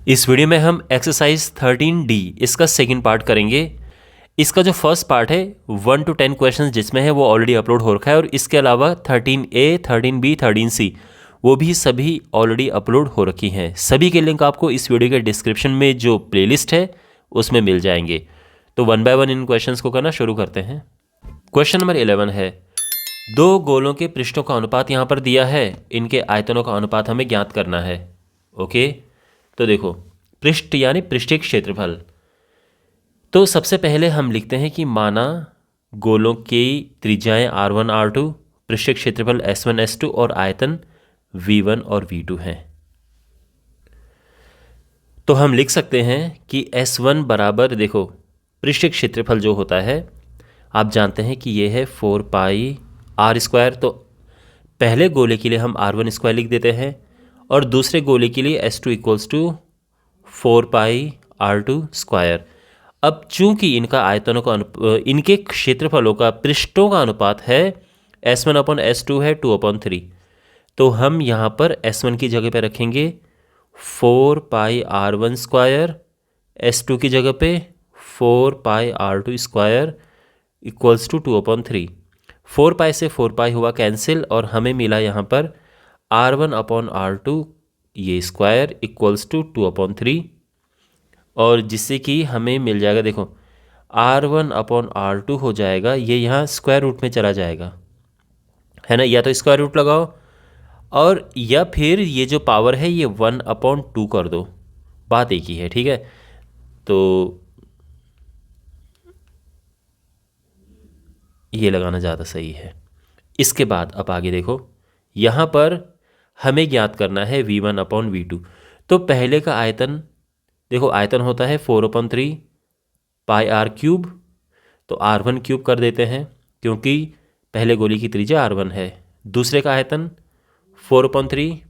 इस वीडियो में हम एक्सरसाइज 13D इसका सेकंड पार्ट करेंगे। इसका जो फर्स्ट पार्ट है 1 to 10 क्वेश्चंस जिसमें है वो ऑलरेडी अपलोड हो रखा है और इसके अलावा 13A, 13B, 13C वो भी सभी ऑलरेडी अपलोड हो रखी हैं। सभी के लिंक आपको इस वीडियो के डिस्क्रिप्शन में जो प्लेलिस्ट है उसमें मिल जाएंगे। तो 1 by 1 इन क्वेश्चंस को करना शुरू करते हैं। क्वेश्चन नंबर 11 है, दो गोलों के पृष्ठों का अनुपात यहाँ पर दिया है, इनके आयतनों का अनुपात हमें ज्ञात करना है। ओके, तो देखो पृष्ठ यानी पृष्ठीय क्षेत्रफल। तो सबसे पहले हम लिखते हैं कि माना गोलों की त्रिज्याएं R1 R2, पृष्ठीय क्षेत्रफल S1 S2 और आयतन V1 और V2 हैं। तो हम लिख सकते हैं कि S1 बराबर, देखो पृष्ठीय क्षेत्रफल जो होता है आप जानते हैं कि ये है 4 पाई R²। तो पहले गोले के लिए हम R1² लिख देते हैं और दूसरे गोले के लिए S2 = 4 पाई R2²। अब चूंकि इनका आयतनों का इनके क्षेत्रफलों का पृष्ठों का अनुपात है S1/S2 है 2/3, तो हम यहाँ पर S1 की जगह पे रखेंगे 4 पाई R1², S2 की जगह पे 4 पाई R2² = 2/3। 4 पाई से 4 पाई हुआ कैंसिल और हमें मिला यहाँ पर R1/R2 ये स्क्वायर = 2/3, और जिससे कि हमें मिल जाएगा, देखो R1/R2 हो जाएगा, ये यहाँ स्क्वायर रूट में चला जाएगा, है ना। या तो स्क्वायर रूट लगाओ और या फिर ये जो पावर है ये 1/2 कर दो, बात एक ही है, ठीक है। तो ये लगाना ज़्यादा सही है। इसके बाद अब आगे देखो, यहाँ पर हमें ज्ञात करना है V1/V2। तो पहले का आयतन, देखो आयतन होता है 4/3 पाई R³, तो R1³ कर देते हैं क्योंकि पहले गोले की त्रिज्या R1 है। दूसरे का आयतन 4/3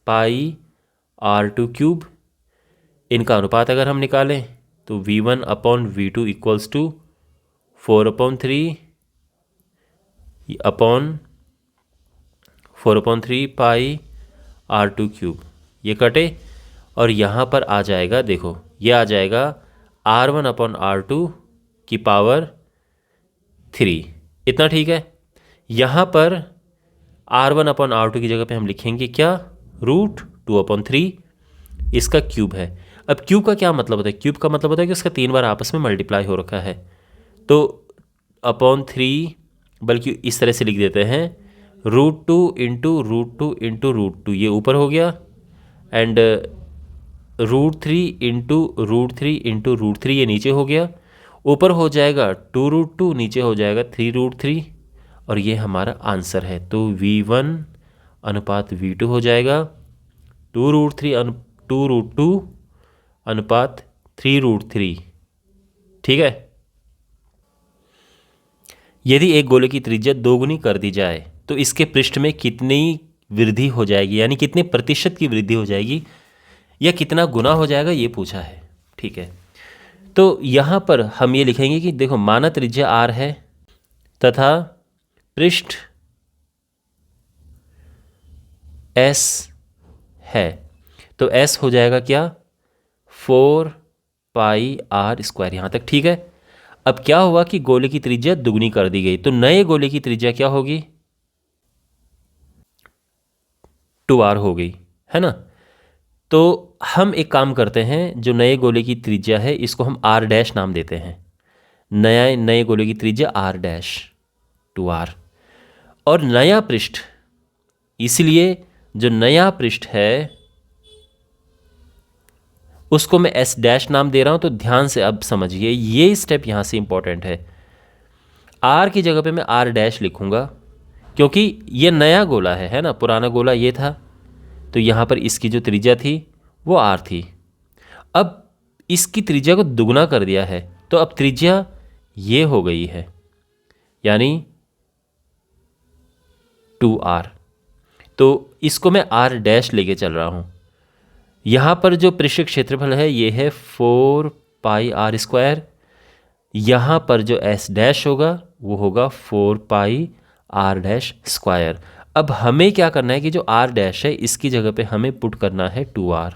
पाई R2³। इनका अनुपात अगर हम निकालें तो V1/V2 = 4/3 पाई R2³। ये कटे और यहाँ पर आ जाएगा, देखो ये आ जाएगा R1/R2 की पावर 3। इतना ठीक है। यहाँ पर R1/R2 की जगह पे हम लिखेंगे क्या, √2/3, इसका क्यूब है। अब क्यूब का क्या मतलब होता है, क्यूब का मतलब होता है कि उसका 3 बार आपस में मल्टीप्लाई हो रखा है। तो /3, बल्कि इस तरह से लिख देते हैं √2 × √2 × √2, ये ऊपर हो गया, एंड √3 × √3 × √3 ये नीचे हो गया। ऊपर हो जाएगा 2√2, नीचे हो जाएगा 3√3, और ये हमारा आंसर है। तो V1/V2 हो जाएगा 2√2/3√3। ठीक है। यदि एक गोले की त्रिज्या दोगुनी कर दी जाए तो इसके पृष्ठ में कितनी वृद्धि हो जाएगी, यानी कितने प्रतिशत की वृद्धि हो जाएगी या कितना गुना हो जाएगा, ये पूछा है। ठीक है, तो यहाँ पर हम ये लिखेंगे कि देखो माना त्रिज्या R है तथा पृष्ठ S है, तो S हो जाएगा क्या, 4 पाई R²। यहाँ तक ठीक है। अब क्या हुआ कि गोले की त्रिज्या दुगनी कर दी गई, तो नए गोले की त्रिज्या क्या होगी, 2R हो गई, है ना। तो हम एक काम करते हैं, जो नए गोले की त्रिज्या है इसको हम R' नाम देते हैं। नए गोले की त्रिज्या R', 2R, और नया पृष्ठ, इसलिए जो नया पृष्ठ है उसको मैं S' नाम दे रहा हूं। तो ध्यान से अब समझिए, ये स्टेप यहां से इंपॉर्टेंट है। R की जगह पे मैं R' लिखूंगा क्योंकि ये नया गोला है ना, पुराना गोला ये था, तो यहाँ पर इसकी जो त्रिज्या थी वो R थी। अब इसकी त्रिज्या को दुगना कर दिया है, तो अब त्रिज्या ये हो गई है, यानी 2R। तो इसको मैं R' लेके चल रहा हूँ। यहाँ पर जो पृष्ठीय क्षेत्रफल है ये है 4 पाई R²। यहाँ पर जो S' होगा वो होगा 4 पाई R'²। अब हमें क्या करना है कि जो R' है इसकी जगह पे हमें पुट करना है 2R।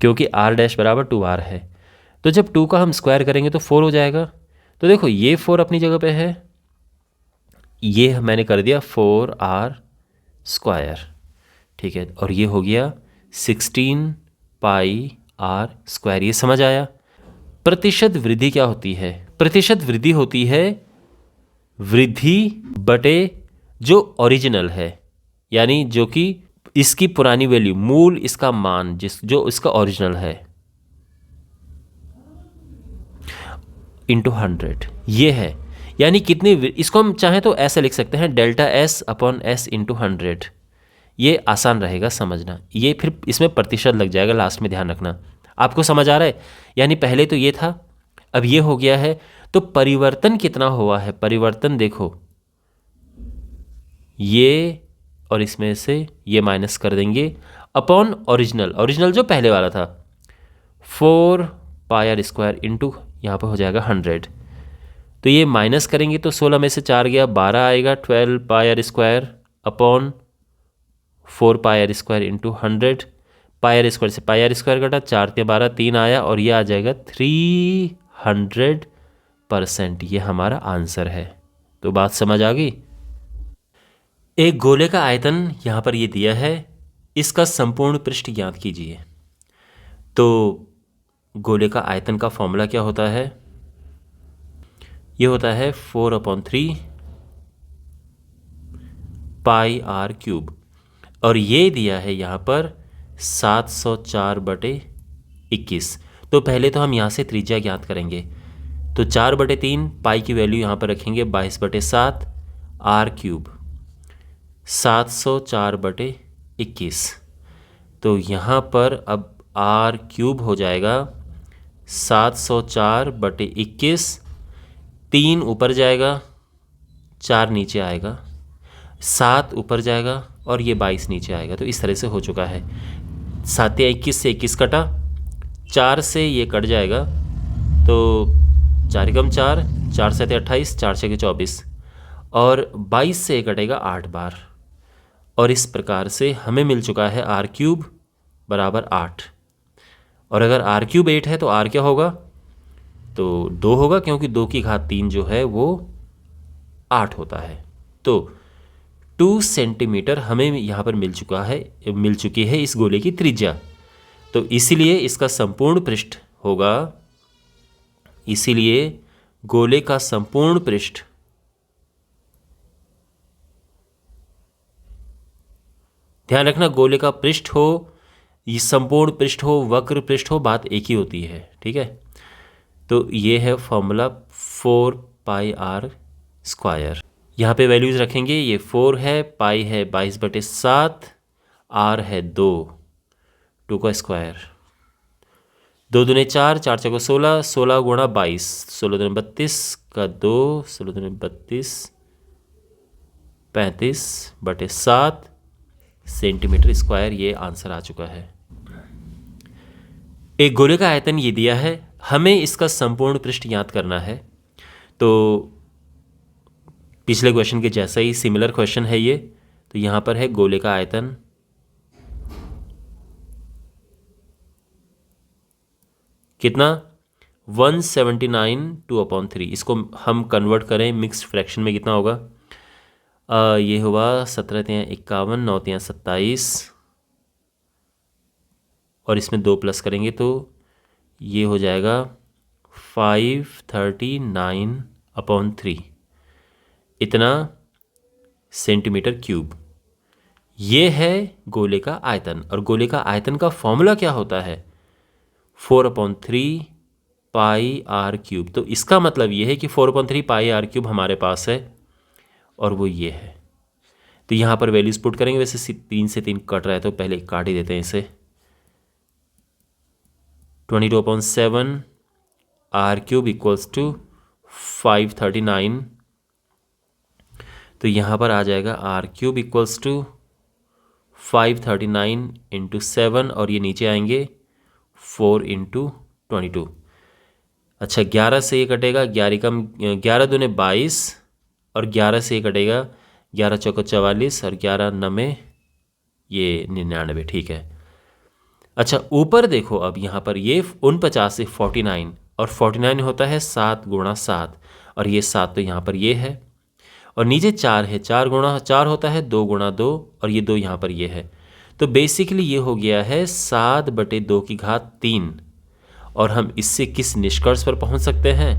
क्योंकि आर डैश बराबर 2r है। तो जब 2 का हम स्क्वायर करेंगे तो 4 हो जाएगा। तो देखो ये 4 अपनी जगह पे है, ये मैंने कर दिया 4r स्क्वायर, ठीक है। और ये हो गया 16 पाई r स्क्वायर। ये समझ आया। प्रतिशत वृद्धि क्या होती है? प्रतिशत वृद्धि होती है वृद्धि बटे जो ओरिजिनल है, यानी जो कि इसकी पुरानी वैल्यू, मूल इसका मान जो इसका ओरिजिनल है, इंटू 100 ये है। यानी कितनी, इसको हम चाहें तो ऐसे लिख सकते हैं delta S upon S into 100। ये आसान रहेगा समझना। ये फिर इसमें प्रतिशत लग जाएगा लास्ट में, ध्यान रखना। आपको समझ आ रहा है? यानी पहले तो ये था, अब ये हो गया है। तो परिवर्तन कितना हुआ है? परिवर्तन देखो, ये और इसमें से ये माइनस कर देंगे अपॉन ओरिजिनल। ओरिजिनल जो पहले वाला था 4 पाई आर स्क्वायर इंटू यहाँ पर हो जाएगा 100। तो ये माइनस करेंगे तो 16 में से 4 गया 12 आएगा, 12 pi r square upon 4 pi r square into 100। Pi r square से पाई आर स्क्वायर कटा, 4 × 12 3 आया, और ये आ जाएगा 300%। ये हमारा आंसर है। तो बात समझ आ गई। एक गोले का आयतन यहाँ पर ये दिया है, इसका संपूर्ण पृष्ठ ज्ञात कीजिए। तो गोले का आयतन का फॉर्मूला क्या होता है? ये होता है 4/3 पाई आर क्यूब, और ये दिया है यहाँ पर 704/21। तो पहले तो हम यहाँ से त्रिज्या ज्ञात करेंगे। तो 4/3 पाई की वैल्यू यहाँ पर रखेंगे 22/7, आर क्यूब 704/21। तो यहाँ पर अब आर क्यूब हो जाएगा 704/21। 3 ऊपर जाएगा, 4 नीचे आएगा, 7 ऊपर जाएगा और ये 22 नीचे आएगा। तो इस तरह से हो चुका है। 7 या 21 से 21 कटा, 4 से ये कट जाएगा, तो 4 × 4, 4 × 7 = 28, 4 × 6 = 24, और 22 से कटेगा 8 बार। और इस प्रकार से हमें मिल चुका है आर क्यूब बराबर 8। और अगर आर क्यूब 8 है तो आर क्या होगा? तो 2 होगा, क्योंकि 2 की घात 3 जो है वो 8 होता है। तो 2 सेंटीमीटर हमें यहाँ पर मिल चुकी है इस गोले की त्रिज्या। तो इसीलिए इसका संपूर्ण पृष्ठ होगा, इसीलिए गोले का संपूर्ण पृष्ठ ध्यान रखना, गोले का पृष्ठ हो, ये संपूर्ण पृष्ठ हो, वक्र पृष्ठ हो, बात एक ही होती है, ठीक है। तो ये है फॉर्मूला 4 पाई आर स्क्वायर। यहाँ पे वैल्यूज़ रखेंगे, ये 4 है, पाई है 22/7, आर है 2 का स्क्वायर, 2 दूने 4, 4 × 16, 16 × 22, 16 दूने 32 का 2, 16 दूने 32, 35/7 सेंटीमीटर स्क्वायर। ये आंसर आ चुका है। एक गोले का आयतन ये दिया है, हमें इसका संपूर्ण पृष्ठ ज्ञात करना है। तो पिछले क्वेश्चन के जैसा ही सिमिलर क्वेश्चन है ये। तो यहाँ पर है गोले का आयतन कितना, 179 2/3। इसको हम कन्वर्ट करें मिक्स्ड फ्रैक्शन में, कितना होगा? ये हुआ 17 × 51, 9 × 27, और इसमें 2 प्लस करेंगे तो ये हो जाएगा 539/3, इतना सेंटीमीटर क्यूब। ये है गोले का आयतन। और गोले का आयतन का फॉर्मूला क्या होता है? 4/3 पाई आर क्यूब। तो इसका मतलब ये है कि 4/3 पाई आर क्यूब हमारे पास है, और वो ये है। तो यहाँ पर वैल्यूज पुट करेंगे। वैसे 3 से 3 कट रहा है तो पहले काट ही देते हैं इसे। 22/7 आर क्यूब इक्वल्स टू 539। तो यहाँ पर आ जाएगा आर क्यूब इक्वल्स टू 539 × 7, और ये नीचे आएंगे 4 × 22। अच्छा, 11 से ये कटेगा, 11 दूने 22, और 11 से ये कटेगा, 11 × 4 = 44, और 11 × 9 ये 99, ठीक है। अच्छा ऊपर देखो, अब यहाँ पर ये 49 से 49, और 49 होता है 7 गुणा 7, और ये 7 तो यहाँ पर ये है, और नीचे 4 है, 4 गुणा 4 होता है 2 गुणा 2, और ये 2 यहाँ पर ये है। तो बेसिकली ये हो गया है 7/2 की घात 3। और हम इससे किस निष्कर्ष पर पहुँच सकते हैं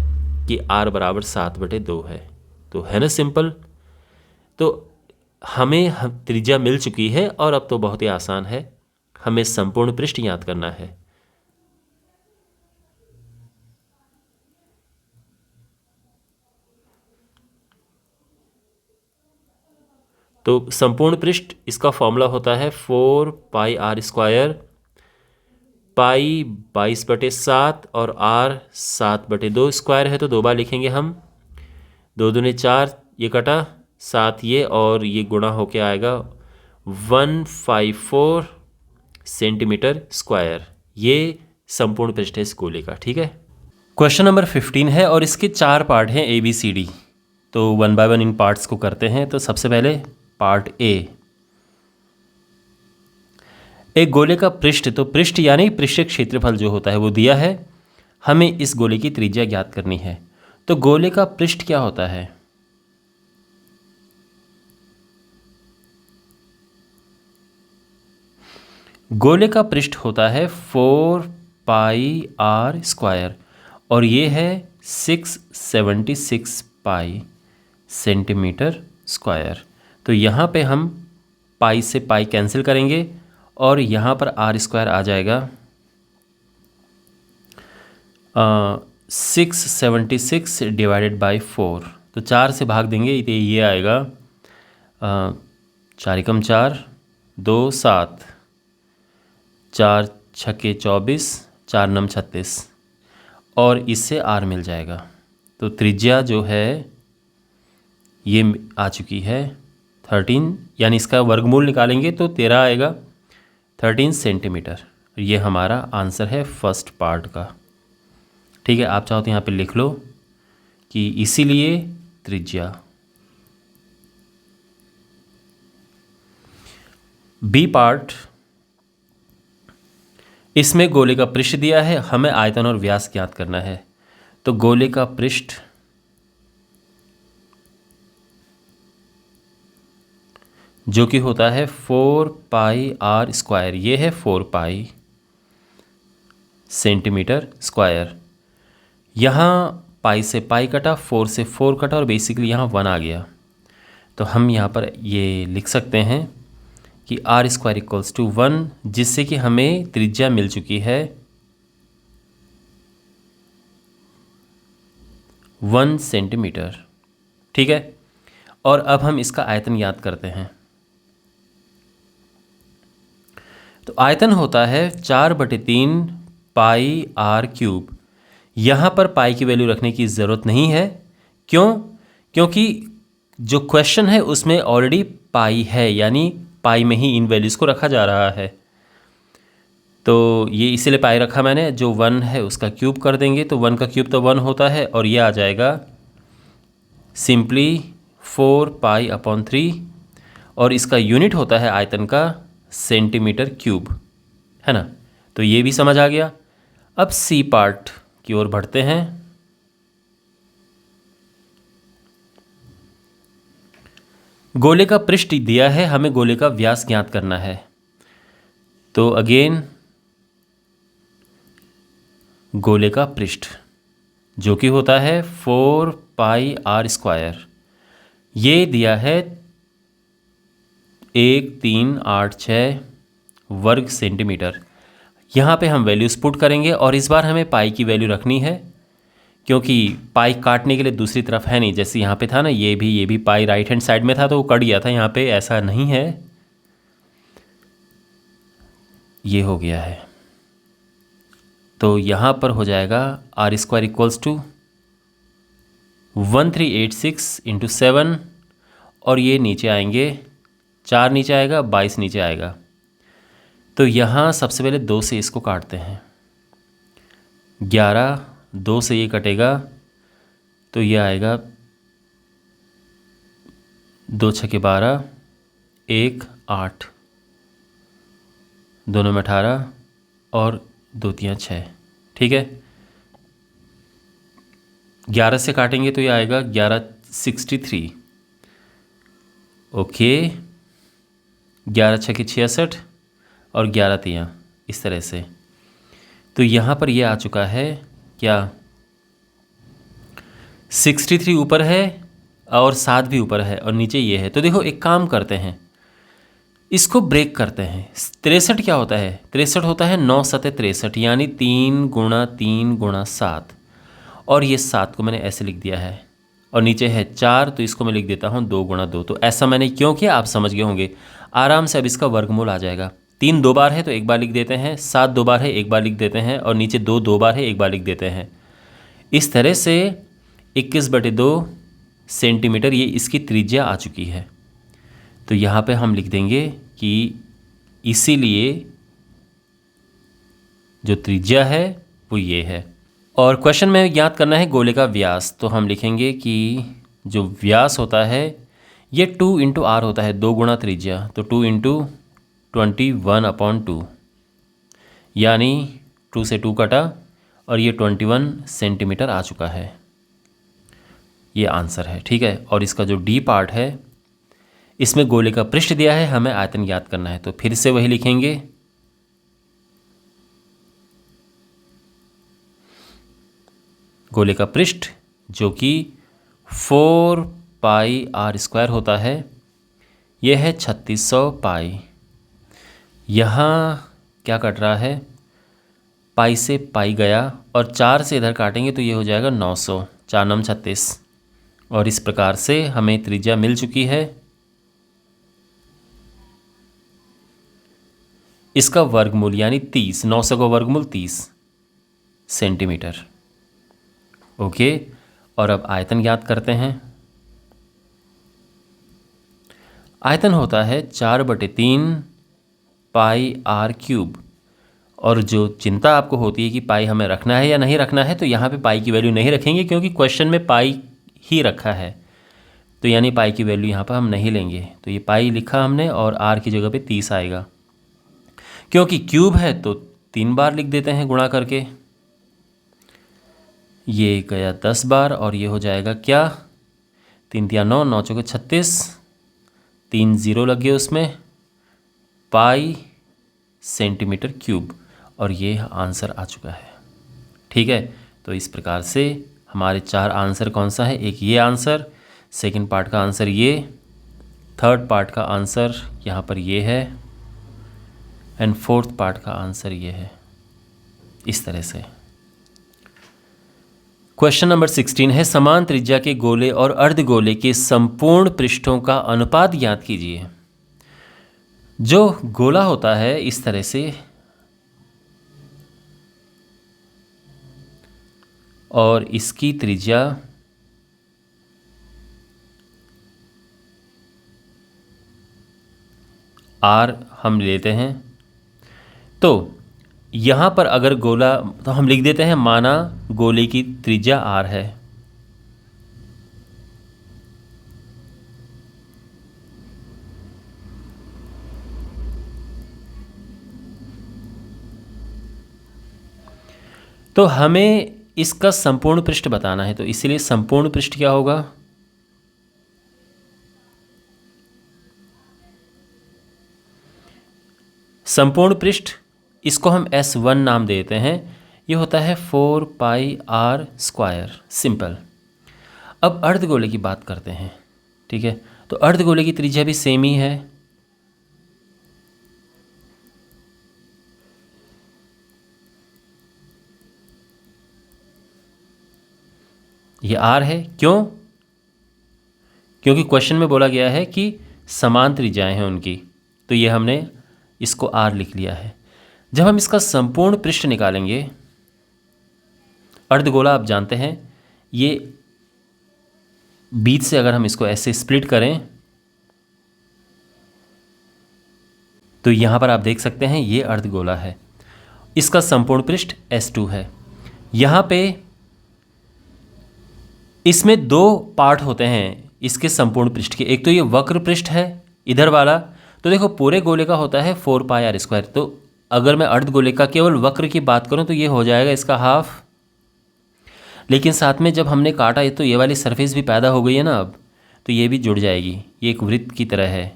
कि r बराबर 7/2 है। तो है ना सिंपल। तो हमें त्रिज्या मिल चुकी है, और अब तो बहुत ही आसान है, हमें संपूर्ण पृष्ठ याद करना है। तो संपूर्ण पृष्ठ, इसका फॉर्मूला होता है 4πr², पाई 22/7 और r 7/2 स्क्वायर है, तो 2 बार लिखेंगे हम। 2 दूने 4, ये कटा 7, ये और ये गुणा होके आएगा 154 सेंटीमीटर स्क्वायर। ये संपूर्ण पृष्ठ है इस गोले का। ठीक है, क्वेश्चन नंबर 15 है, और इसके 4 पार्ट हैं ABCD। तो 1 बाय 1 इन पार्ट्स को करते हैं। तो सबसे पहले पार्ट ए, एक गोले का पृष्ठ, तो पृष्ठ यानी पृष्ठीय क्षेत्रफल जो होता है वो दिया है, हमें इस गोले की त्रिज्या ज्ञात करनी है। तो गोले का पृष्ठ क्या होता है? गोले का पृष्ठ होता है 4πr², और ये है 676 पाई सेंटीमीटर स्क्वायर। तो यहाँ पे हम पाई से पाई कैंसिल करेंगे, और यहाँ पर r² आ जाएगा 676 डिवाइडेड बाई 4। तो 4 से भाग देंगे तो ये आएगा 4 एकम 4, 2 7, 4 छक्के 24, 4 नम 36, और इससे r मिल जाएगा। तो त्रिज्या जो है ये आ चुकी है 13, यानी इसका वर्गमूल निकालेंगे तो 13 आएगा, 13 सेंटीमीटर। ये हमारा आंसर है फर्स्ट पार्ट का। ठीक है, आप चाहो तो यहाँ पे लिख लो कि इसीलिए त्रिज्या। बी पार्ट, इसमें गोले का पृष्ठ दिया है, हमें आयतन और व्यास ज्ञात करना है। तो गोले का पृष्ठ जो कि होता है 4πr², ये है 4 पाई सेंटीमीटर स्क्वायर। यहाँ पाई से पाई कटा, 4 से 4 कटा, और बेसिकली यहाँ 1 आ गया। तो हम यहाँ पर ये लिख सकते हैं कि r² = 1, जिससे कि हमें त्रिज्या मिल चुकी है 1 सेंटीमीटर। ठीक है, और अब हम इसका आयतन याद करते हैं। तो आयतन होता है 4/3 पाई r³। यहाँ पर पाई की वैल्यू रखने की ज़रूरत नहीं है। क्यों? क्योंकि जो क्वेश्चन है उसमें ऑलरेडी पाई है, यानी पाई में ही इन वैल्यूज़ को रखा जा रहा है। तो ये इसीलिए पाई रखा मैंने। जो 1 है उसका क्यूब कर देंगे, तो 1 का क्यूब तो 1 होता है, और ये आ जाएगा सिंपली 4π/3, और इसका यूनिट होता है आयतन का सेंटीमीटर क्यूब, है ना। तो ये भी समझ आ गया। अब सी पार्ट की ओर बढ़ते हैं। गोले का पृष्ठ दिया है, हमें गोले का व्यास ज्ञात करना है। तो अगेन गोले का पृष्ठ जो कि होता है 4πr², ये दिया है 1386 वर्ग सेंटीमीटर। यहाँ पे हम वैल्यूज़ पुट करेंगे, और इस बार हमें पाई की वैल्यू रखनी है, क्योंकि पाई काटने के लिए दूसरी तरफ है नहीं। जैसे यहाँ पे था ना, ये भी पाई राइट हैंड साइड में था तो वो कट गया था। यहाँ पे ऐसा नहीं है, ये हो गया है। तो यहाँ पर हो जाएगा r² = 1386 × 7, और ये नीचे आएंगे 4 नीचे आएगा, 22 नीचे आएगा। तो यहाँ सबसे पहले 2 से इसको काटते हैं। 11, 2 से ये कटेगा तो ये आएगा 2 छक्के 12, 1 8, दोनों में 18, और 2 तियां 6, ठीक है। 11 से काटेंगे तो ये आएगा 1163, ओके। 11 छः 66 और 11 तियां, इस तरह से। तो यहाँ पर ये आ चुका है क्या, 63 ऊपर है और 7 भी ऊपर है और नीचे ये है। तो देखो एक काम करते हैं, इसको ब्रेक करते हैं। 63 क्या होता है, 63 होता है 9 सते 63, यानी 3 गुणा 3 गुणा 7, और ये 7 को मैंने ऐसे लिख दिया है, और नीचे है 4, तो इसको मैं लिख देता हूँ 2 गुणा 2। तो ऐसा मैंने क्यों किया आप समझ गए होंगे आराम से। अब इसका वर्गमूल आ जाएगा। 3 2 बार है तो एक बार लिख देते हैं, 7 2 बार है एक बार लिख देते हैं, और नीचे 2 2 बार है एक बार लिख देते हैं। इस तरह से 21/2 सेंटीमीटर ये इसकी त्रिज्या आ चुकी है। तो यहाँ पे हम लिख देंगे कि इसीलिए जो त्रिज्या है वो ये है। और क्वेश्चन में याद करना है गोले का व्यास, तो हम लिखेंगे कि जो व्यास होता है ये 2 × r होता है, 2 गुणा त्रिज्या, तो 2 × 21/2, यानी 2 से 2 कटा और ये 21 सेंटीमीटर आ चुका है। ये आंसर है, ठीक है। और इसका जो डी पार्ट है, इसमें गोले का पृष्ठ दिया है, हमें आयतन याद करना है, तो फिर से वही लिखेंगे। गोले का पृष्ठ जो कि 4πr² होता है, यह है 3600 पाई। यहाँ क्या कट रहा है, पाई से पाई गया और 4 से इधर काटेंगे तो ये हो जाएगा 900, 4 9 36, और इस प्रकार से हमें त्रिज्या मिल चुकी है। इसका वर्गमूल यानी 30, 900 का वर्गमूल 30 सेंटीमीटर, ओके। और अब आयतन याद करते हैं। आयतन होता है 4/3 πr³। और जो चिंता आपको होती है कि पाई हमें रखना है या नहीं रखना है, तो यहाँ पे पाई की वैल्यू नहीं रखेंगे क्योंकि क्वेश्चन में पाई ही रखा है, तो यानी पाई की वैल्यू यहाँ पर हम नहीं लेंगे। तो ये पाई लिखा हमने और r की जगह पे 30 आएगा। क्योंकि क्यूब है तो 3 बार लिख देते हैं गुणा करके, ये गया 10 बार और ये हो जाएगा क्या, 3 × 9, 9 × 36, 3 0 लग गए उसमें, पाई सेंटीमीटर क्यूब, और ये आंसर आ चुका है, ठीक है। तो इस प्रकार से हमारे 4 आंसर कौन सा है, एक ये आंसर, सेकंड पार्ट का आंसर ये, थर्ड पार्ट का आंसर यहाँ पर ये है, एंड फोर्थ पार्ट का आंसर ये है, इस तरह से। क्वेश्चन नंबर 16 है, समान त्रिज्या के गोले और अर्धगोले के संपूर्ण पृष्ठों का अनुपात ज्ञात कीजिए। जो गोला होता है इस तरह से, और इसकी त्रिज्या r हम लेते हैं, तो यहाँ पर अगर गोला, तो हम लिख देते हैं माना गोले की त्रिज्या r है, तो हमें इसका संपूर्ण पृष्ठ बताना है। तो इसीलिए संपूर्ण पृष्ठ क्या होगा, संपूर्ण पृष्ठ, इसको हम S1 नाम देते हैं, ये होता है 4πr², सिंपल। अब अर्धगोले की बात करते हैं, ठीक है। तो अर्धगोले की त्रिज्या भी सेम ही है, ये r है। क्यों, क्योंकि क्वेश्चन में बोला गया है कि समान त्रिज्याएं हैं उनकी, तो ये हमने इसको r लिख लिया है। जब हम इसका संपूर्ण पृष्ठ निकालेंगे, अर्धगोला आप जानते हैं ये बीच से अगर हम इसको ऐसे स्प्लिट करें तो यहाँ पर आप देख सकते हैं ये अर्धगोला है, इसका संपूर्ण पृष्ठ S2 है। यहाँ पे इसमें 2 पार्ट होते हैं इसके संपूर्ण पृष्ठ के, एक तो ये वक्र पृष्ठ है इधर वाला, तो देखो पूरे गोले का होता है 4πr²। तो अगर मैं अर्धगोले का केवल वक्र की बात करूं तो ये हो जाएगा इसका हाफ, लेकिन साथ में जब हमने काटा तो ये वाली सरफेस भी पैदा हो गई है ना अब, तो ये भी जुड़ जाएगी, ये एक वृत्त की तरह है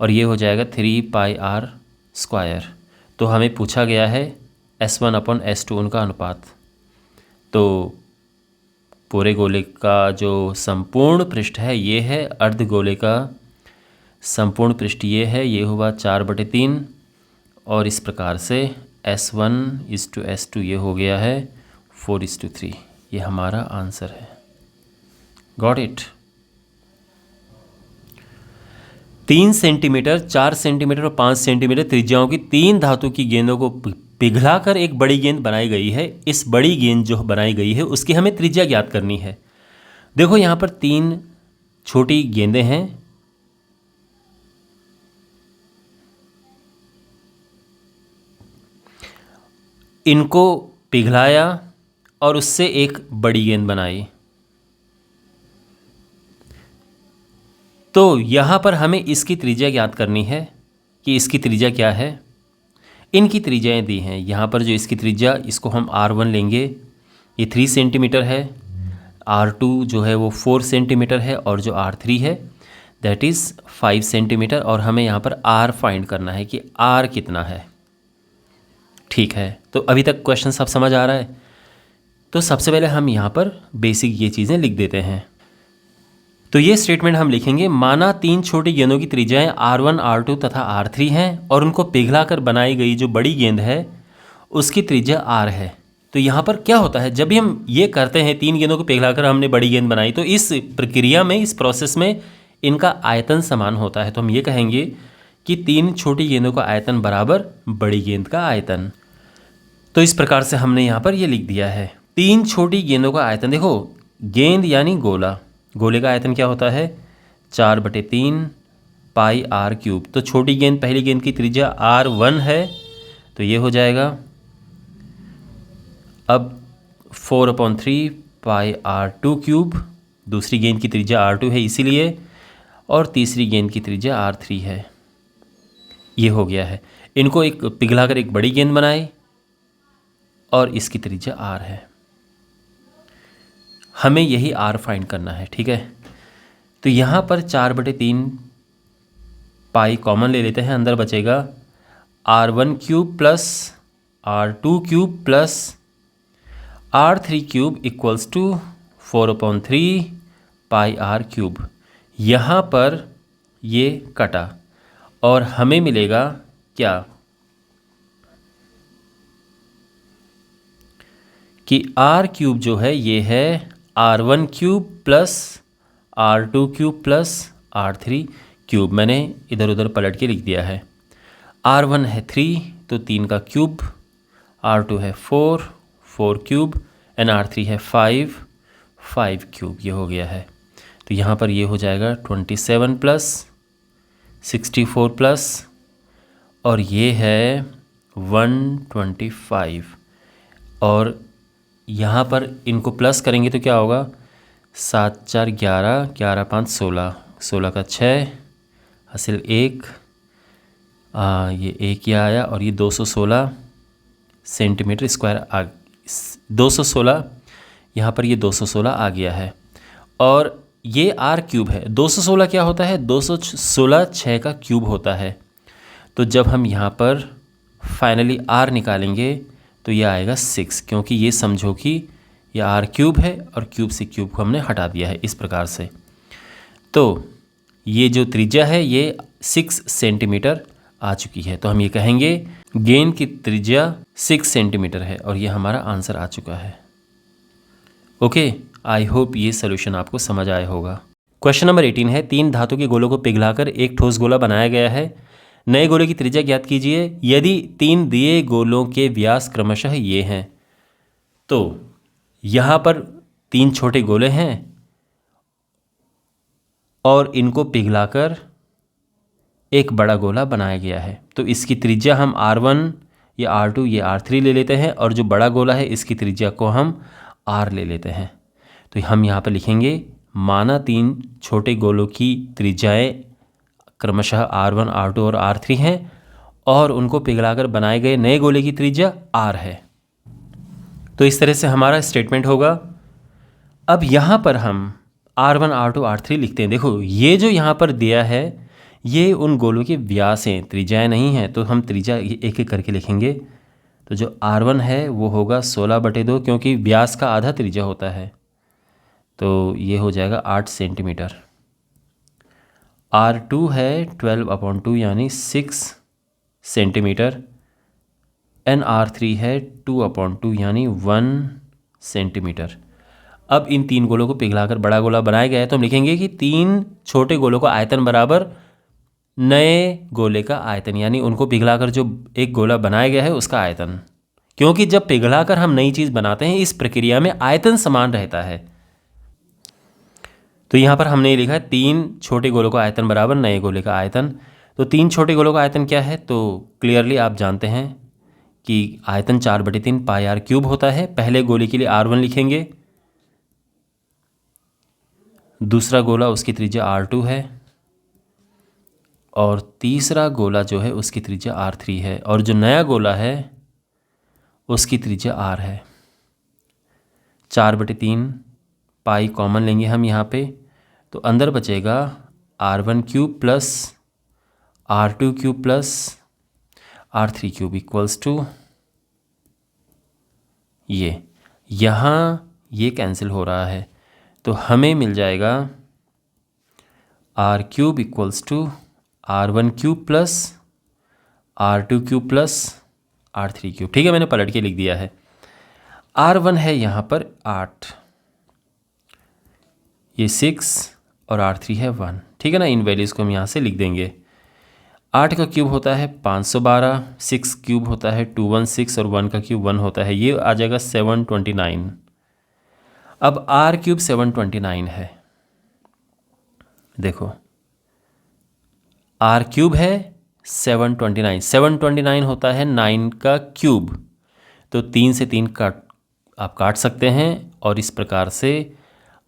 और ये हो जाएगा 3πr²। तो हमें पूछा गया है S1/S2 उनका अनुपात। तो पूरे गोले का जो संपूर्ण पृष्ठ है ये है, अर्धगोले का संपूर्ण पृष्ठ ये है, ये हुआ 4/3 और इस प्रकार से S1:S2 ये हो गया है 4:3। ये हमारा आंसर है। Got it. 3 सेंटीमीटर, 4 सेंटीमीटर और 5 सेंटीमीटर त्रिज्याओं की 3 धातु की गेंदों को पिघलाकर एक बड़ी गेंद बनाई गई है। इस बड़ी गेंद जो बनाई गई है उसकी हमें त्रिज्या ज्ञात करनी है। देखो यहाँ पर 3 छोटी गेंदें हैं, इनको पिघलाया और उससे एक बड़ी गेंद बनाई। तो यहाँ पर हमें इसकी त्रिज्या ज्ञात करनी है कि इसकी त्रिज्या क्या है। इनकी त्रिज्याएँ दी हैं यहाँ पर। जो इसकी त्रिज्या, इसको हम R1 लेंगे, ये 3 सेंटीमीटर है। R2 जो है वो 4 सेंटीमीटर है और जो R3 है दैट इज़ 5 सेंटीमीटर। और हमें यहाँ पर R फाइंड करना है कि R कितना है। ठीक है, तो अभी तक क्वेश्चन सब समझ आ रहा है। तो सबसे पहले हम यहाँ पर बेसिक ये चीज़ें लिख देते हैं। तो ये स्टेटमेंट हम लिखेंगे, माना 3 छोटी गेंदों की त्रिज्याएं R1, R2 तथा R3 हैं और उनको पिघलाकर बनाई गई जो बड़ी गेंद है उसकी त्रिज्या R है। तो यहाँ पर क्या होता है, जब भी हम ये करते हैं 3 गेंदों को पिघलाकर हमने बड़ी गेंद बनाई, तो इस प्रक्रिया में, इस प्रोसेस में इनका आयतन समान होता है। तो हम ये कहेंगे कि 3 छोटी गेंदों का आयतन बराबर बड़ी गेंद का आयतन। तो इस प्रकार से हमने यहाँ पर ये लिख दिया है 3 छोटी गेंदों का आयतन। देखो गेंद यानी गोला, गोले का आयतन क्या होता है 4/3 πr³। तो छोटी गेंद, पहली गेंद की त्रिज्या R1 है तो ये हो जाएगा अब 4/3 πr²। दूसरी गेंद की त्रिज्या R2 है इसीलिए, और तीसरी गेंद की त्रिज्या R3 है। ये हो गया है। इनको एक पिघलाकर एक बड़ी गेंद बनाए और इसकी त्रिज्या R है। हमें यही R फाइंड करना है। ठीक है, तो यहाँ पर 4/3 पाई कॉमन ले लेते हैं, अंदर बचेगा R1³ plus R2³ plus R3³ equals to 4/3 πr³। यहाँ पर ये कटा और हमें मिलेगा क्या कि R³ जो है ये है R1³ plus R2³ plus R3³। मैंने इधर उधर पलट के लिख दिया है। R1 है 3 तो 3 का क्यूब, R2 है 4, 4³ एंड R3 है 5, 5³ ये हो गया है। तो यहाँ पर ये हो जाएगा 27 प्लस 64 प्लस और ये है 125। और यहाँ पर इनको प्लस करेंगे तो क्या होगा 7 4 11, 11 5 16, 16 का 6 हासिल 1, ये 1 ये आया और ये 216 सेंटीमीटर स्क्वायर 216, यहाँ पर ये 216 आ गया है। और ये R³ है। 216 क्या होता है 216 6 का क्यूब होता है। तो जब हम यहाँ पर फाइनली R निकालेंगे तो ये आएगा 6, क्योंकि ये समझो कि ये R³ है और क्यूब से क्यूब को हमने हटा दिया है इस प्रकार से। तो ये जो त्रिज्या है ये 6 सेंटीमीटर आ चुकी है। तो हम ये कहेंगे गेंद की त्रिज्या 6 सेंटीमीटर है और ये हमारा आंसर आ चुका है। ओके, आई होप ये सोल्यूशन आपको समझ आया होगा। क्वेश्चन नंबर 18 है, 3 धातु के गोलों को पिघलाकर एक ठोस गोला बनाया गया है। नए गोले की त्रिज्या ज्ञात कीजिए यदि 3 दिए गोलों के व्यास क्रमशः ये हैं। तो यहाँ पर 3 छोटे गोले हैं और इनको पिघलाकर एक बड़ा गोला बनाया गया है। तो इसकी त्रिज्या हम R1, ये R2, ये R3 ले लेते हैं और जो बड़ा गोला है इसकी त्रिज्या को हम R ले लेते हैं। तो हम यहाँ पर लिखेंगे माना 3 छोटे गोलों की त्रिज्याएं क्रमशः R1, R2 और R3 हैं और उनको पिघलाकर बनाए गए नए गोले की त्रिज्या r है। तो इस तरह से हमारा स्टेटमेंट होगा। अब यहाँ पर हम R1, R2, R3 लिखते हैं। देखो ये जो यहाँ पर दिया है ये उन गोलों के व्यास हैं, त्रिज्याएँ नहीं हैं, तो हम त्रिज्या एक एक करके लिखेंगे। तो जो R1 है वो होगा 16/2, क्योंकि व्यास का आधा त्रिज्या होता है, तो ये हो जाएगा 8 सेंटीमीटर। R2 है 12/2 यानी 6 सेंटीमीटर। एंड R3 है 2/2 यानी 1 सेंटीमीटर। अब इन तीन गोलों को पिघलाकर बड़ा गोला बनाया गया है, तो हम लिखेंगे कि तीन छोटे गोलों का आयतन बराबर नए गोले का आयतन, यानी उनको पिघलाकर जो एक गोला बनाया गया है उसका आयतन। क्योंकि जब पिघलाकर हम नई चीज़ बनाते हैं इस प्रक्रिया में आयतन समान रहता है। तो यहाँ पर हमने ये लिखा है तीन छोटे गोलों का आयतन बराबर नए गोले का आयतन। तो तीन छोटे गोलों का आयतन क्या है, तो क्लियरली आप जानते हैं कि आयतन 4/3 पाई r क्यूब होता है। पहले गोले के लिए R1 लिखेंगे, दूसरा गोला उसकी त्रिज्या R2 है और तीसरा गोला जो है उसकी त्रिज्या R3 है, और जो नया गोला है उसकी त्रिज्या R है। 4/3 पाई कॉमन लेंगे हम यहाँ पे, तो अंदर बचेगा R1 cube plus R2 cube plus R3 cube equals to ये, यहाँ ये कैंसिल हो रहा है, तो हमें मिल जाएगा R cube equals to R1 cube plus R2 cube plus R3 cube. ठीक है, मैंने पलट के लिख दिया है। R1 है यहाँ पर 8, ये 6 और R3 है 1। ठीक है ना, इन वैल्यूज़ को हम यहाँ से लिख देंगे। 8 का क्यूब होता है 512, 6 क्यूब होता है 216 और 1 का क्यूब 1 होता है, ये आ जाएगा 729। अब R क्यूब 729 है। देखो R क्यूब है 729, 729 होता है 9 का क्यूब, तो 3 से 3 आप काट सकते हैं और इस प्रकार से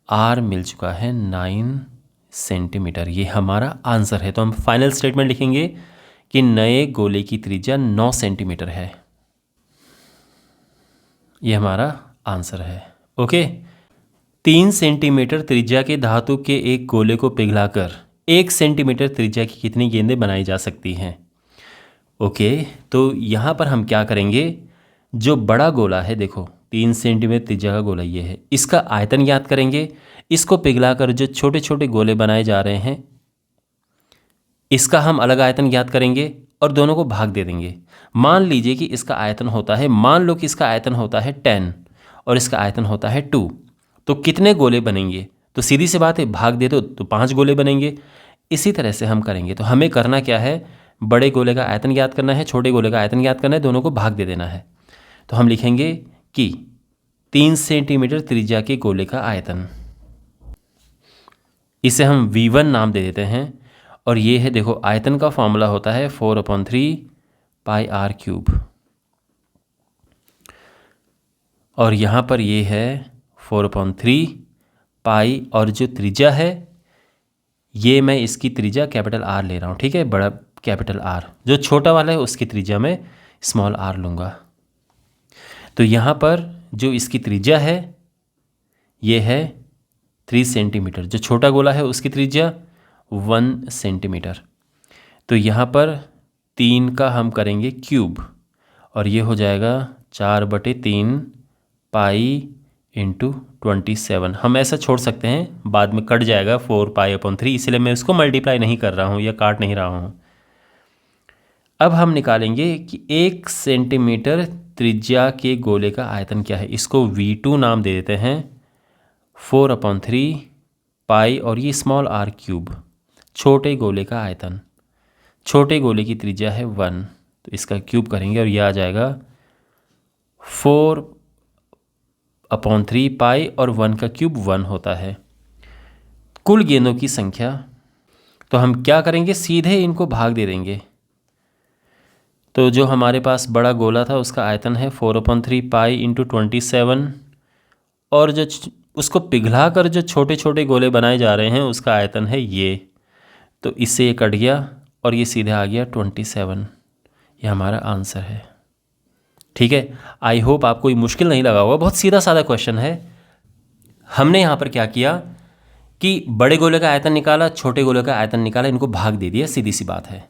R मिल चुका है 9 सेंटीमीटर। ये हमारा आंसर है। तो हम फाइनल स्टेटमेंट लिखेंगे कि नए गोले की त्रिज्या 9 सेंटीमीटर है। ये हमारा आंसर है। ओके, 3 सेंटीमीटर त्रिज्या के धातु के एक गोले को पिघलाकर 1 सेंटीमीटर त्रिज्या की कितनी गेंदें बनाई जा सकती हैं। ओके, तो यहाँ पर हम क्या करेंगे, जो बड़ा गोला है, देखो 3 सेंटीमीटर त्रिज्या का गोला ये है, इसका आयतन ज्ञात करेंगे। इसको पिघलाकर जो छोटे छोटे गोले बनाए जा रहे हैं इसका हम अलग आयतन ज्ञात करेंगे और दोनों को भाग दे देंगे। मान लीजिए कि इसका आयतन होता है, मान लो कि इसका आयतन होता है 10 और इसका आयतन होता है 2, तो कितने गोले बनेंगे, तो सीधी सी बात है, भाग दे दो तो 5 गोले बनेंगे। इसी तरह से हम करेंगे। तो हमें करना क्या है, बड़े गोले का आयतन ज्ञात करना है, छोटे गोले का आयतन ज्ञात करना है, दोनों को भाग दे देना है। तो हम लिखेंगे कि 3 सेंटीमीटर त्रिज्या के गोले का आयतन, इसे हम V1 नाम दे देते हैं। और ये है, देखो आयतन का फॉर्मूला होता है 4/3 पाई r क्यूब, और यहाँ पर ये है 4/3 पाई, और जो त्रिज्या है ये मैं इसकी त्रिज्या कैपिटल R ले रहा हूँ। ठीक है, बड़ा कैपिटल R, जो छोटा वाला है उसकी त्रिज्या मैं स्मॉल r लूँगा। तो यहाँ पर जो इसकी त्रिज्या है ये है 3 सेंटीमीटर, जो छोटा गोला है उसकी त्रिज्या 1 सेंटीमीटर। तो यहाँ पर 3 का हम करेंगे क्यूब, और ये हो जाएगा 4/3 पाई इंटू 27। हम ऐसा छोड़ सकते हैं, बाद में कट जाएगा 4 पाई/3, इसलिए मैं इसको मल्टीप्लाई नहीं कर रहा हूँ या काट नहीं रहा हूँ। अब हम निकालेंगे कि 1 सेंटीमीटर त्रिज्या के गोले का आयतन क्या है। इसको V2 नाम दे देते हैं, 4/3 पाई और ये स्मॉल r क्यूब, छोटे गोले का आयतन, छोटे गोले की त्रिज्या है 1, तो इसका क्यूब करेंगे और यह आ जाएगा 4/3 पाई और 1 का क्यूब 1 होता है। कुल गेंदों की संख्या, तो हम क्या करेंगे, सीधे इनको भाग दे देंगे। तो जो हमारे पास बड़ा गोला था उसका आयतन है 4/3 पाई इंटू 27, और जो उसको पिघला कर जो छोटे छोटे गोले बनाए जा रहे हैं उसका आयतन है ये, तो इससे ये कट गया और ये सीधे आ गया 27। ये हमारा आंसर है। ठीक है, आई होप आपको ये मुश्किल नहीं लगा होगा, बहुत सीधा साधा क्वेश्चन है। हमने यहाँ पर क्या किया कि बड़े गोले का आयतन निकाला, छोटे गोले का आयतन निकाला, इनको भाग दे दिया, सीधी सी बात है।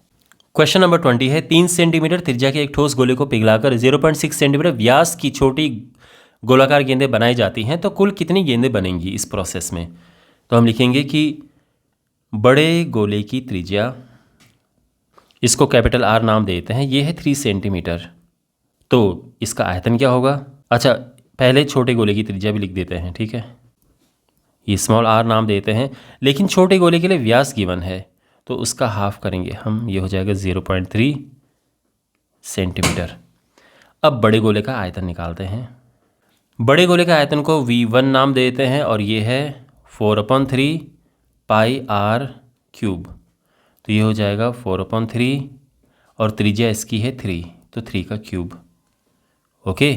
क्वेश्चन नंबर 20 है, 3 सेंटीमीटर त्रिज्या के एक ठोस गोले को पिघलाकर 0.6 सेंटीमीटर व्यास की छोटी गोलाकार गेंदें बनाई जाती हैं, तो कुल कितनी गेंदें बनेंगी इस प्रोसेस में? तो हम लिखेंगे कि बड़े गोले की त्रिज्या, इसको कैपिटल आर नाम देते हैं, ये है 3 सेंटीमीटर, तो इसका आयतन क्या होगा? अच्छा, पहले छोटे गोले की त्रिज्या भी लिख देते हैं, ठीक है, ये स्मॉल आर नाम देते हैं, लेकिन छोटे गोले के लिए व्यास गिवन है तो उसका हाफ करेंगे हम, ये हो जाएगा 0.3 सेंटीमीटर। अब बड़े गोले का आयतन निकालते हैं। बड़े गोले का आयतन को V1 नाम देते हैं और ये है 4/3 पाई आर क्यूब, तो ये हो जाएगा 4/3 और त्रिज्या इसकी है 3, तो 3 का क्यूब। ओके,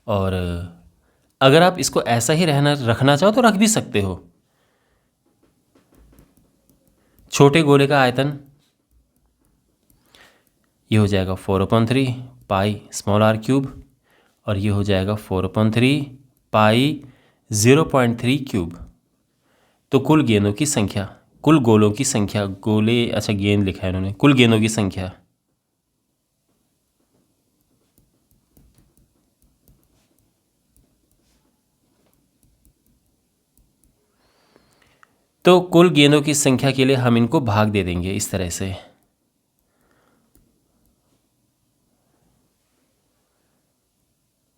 और अगर आप इसको ऐसा ही रखना चाहो तो रख भी सकते हो। छोटे गोले का आयतन ये हो जाएगा 4/3 पाई स्मॉल आर क्यूब और ये हो जाएगा 4/3 पाई 0.3 क्यूब। तो कुल गेंदों की संख्या, कुल गोलों की संख्या, गोले अच्छा गेंद लिखा है इन्होंने, कुल गेंदों की संख्या तो कुल गेंदों की संख्या के लिए हम इनको भाग दे देंगे इस तरह से,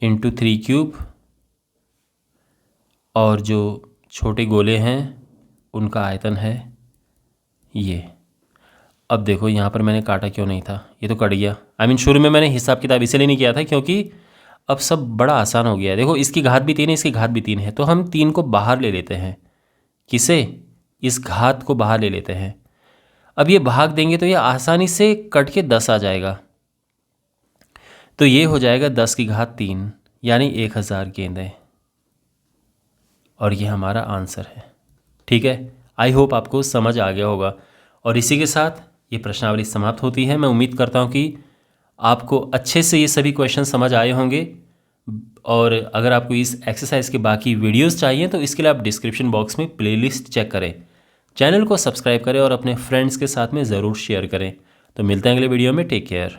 इंटू 3 क्यूब, और जो छोटे गोले हैं उनका आयतन है ये। अब देखो यहाँ पर मैंने काटा क्यों नहीं था, ये तो कट गया। शुरू में मैंने हिसाब किताब इसलिए नहीं किया था क्योंकि अब सब बड़ा आसान हो गया है। देखो इसकी घात भी 3 है, इसकी घात भी 3 है, तो हम 3 को बाहर ले लेते हैं। किसे? इस घात को बाहर ले लेते हैं। अब ये भाग देंगे तो ये आसानी से कट के 10 आ जाएगा, तो ये हो जाएगा 10 की घात 3 यानी 1000 गेंदें, और ये हमारा आंसर है। ठीक है, आई होप आपको समझ आ गया होगा। और इसी के साथ ये प्रश्नावली समाप्त होती है। मैं उम्मीद करता हूँ कि आपको अच्छे से ये सभी क्वेश्चन समझ आए होंगे, और अगर आपको इस एक्सरसाइज के बाकी वीडियोस चाहिए तो इसके लिए आप डिस्क्रिप्शन बॉक्स में प्लेलिस्ट चेक करें, चैनल को सब्सक्राइब करें और अपने फ्रेंड्स के साथ में ज़रूर शेयर करें। तो मिलते हैं अगले वीडियो में, टेक केयर।